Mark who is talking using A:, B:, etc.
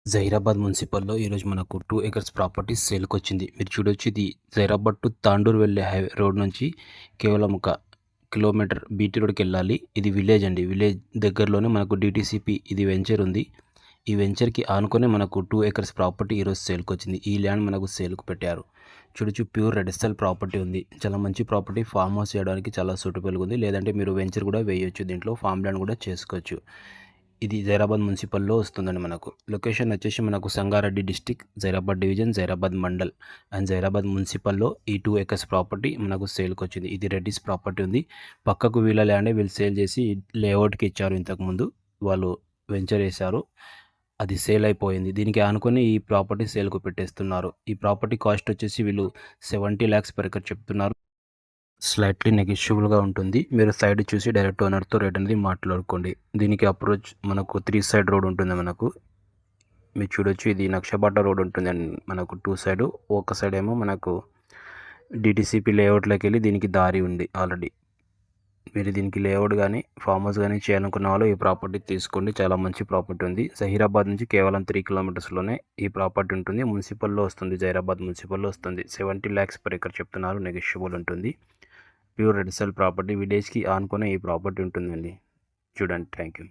A: జహీరాబాద్ మున్సిపల్‌లో ఈరోజు మనకు 2 acres property సేల్‌కొచ్చింది. మీరు చూడొచ్చు, ఇది జహీరాబాద్ టు తాండూర్ వెళ్ళే హైవే రోడ్ నుంచి కేవలం ఒక కిలోమీటర్ బీటీ రోడ్‌కెళ్ళాలి. ఇది విలేజ్ అండి. విలేజ్ దగ్గరలోనే మనకు డీటీసీపీ ఇది వెంచర్ ఉంది. ఈ వెంచర్‌కి ఆనుకునే మనకు 2 ఎకర్స్ ప్రాపర్టీ ఈరోజు సేల్‌కొచ్చింది. ఈ ల్యాండ్ మనకు సేల్‌కి పెట్టారు. చూడొచ్చు, ప్యూర్ రెడ్ ఎస్ఎల్ ప్రాపర్టీ ఉంది. చాలా మంచి ప్రాపర్టీ, ఫార్మ్ హౌస్ చేయడానికి చాలా సూటబుల్‌గా ఉంది. లేదంటే మీరు వెంచర్ కూడా వేయొచ్చు. దీంట్లో ఫార్మ్ ల్యాండ్ కూడా చేసుకోవచ్చు. ఇది జైరాబాద్ మున్సిపల్‌లో వస్తుందండి మనకు. లొకేషన్ వచ్చేసి మనకు Sangareddy district, Zaheerabad division, Zaheerabad mandal and Zaheerabad మున్సిపల్‌లో ఈ 2 ఎకర్స్ ప్రాపర్టీ మనకు సేల్‌కొచ్చింది. ఇది రెడ్డిస్ ప్రాపర్టీ ఉంది. పక్కకు వీళ్ళ ల్యాండే వీళ్ళు సేల్ చేసి లేఅవుట్‌కి ఇచ్చారు. ఇంతకుముందు వాళ్ళు వెంచర్ ఏశారు. అది సేల్ అయిపోయింది. దీనికి ఆనుకొని ఈ ప్రాపర్టీ సేల్‌కు పెట్టేస్తున్నారు. ఈ ప్రాపర్టీ కాస్ట్ వచ్చేసి వీళ్ళు 70 లాక్స్ పర్ ఎకర్ చెప్తున్నారు. స్లైట్లీ నెగోషియబుల్‌గా ఉంటుంది. మీరు సైడ్ చూసి డైరెక్ట్ ఓనర్‌తో రేట్ అనేది మాట్లాడుకోండి. దీనికి అప్రోచ్ మనకు 3 సైడ్ రోడ్ ఉంటుంది మనకు. మీరు చూడొచ్చు, ఇది నక్షబాట రోడ్ ఉంటుందండి మనకు 2 సైడ్. ఒక సైడ్ ఏమో మనకు డీటీసీపీ లేఅవుట్‌లోకెళ్ళి దీనికి దారి ఉంది ఆల్రెడీ. మీరు దీనికి లేఅవుట్ గానీ, ఫార్మ్ హౌస్ గానీ చేయాలనుకున్న వాళ్ళు ఈ ప్రాపర్టీ తీసుకోండి. చాలా మంచి ప్రాపర్టీ ఉంది. జహీరాబాద్ నుంచి కేవలం 3 కిలోమీటర్స్‌లోనే ఈ ప్రాపర్టీ ఉంటుంది. మున్సిపల్‌లో వస్తుంది. జహీరాబాద్ మున్సిపల్‌లో వస్తుంది. 70 లాక్స్ పర్ ఎకర్ చెప్తున్నారు. నెగోషియబుల్ ఉంటుంది. ప్యూర్ రెడ్ ఎస్ఎల్ ప్రాపర్టీ, విలేజ్‌కి ఆనుకునే ఈ ప్రాపర్టీ ఉంటుందండి. చూడండి. Thank you.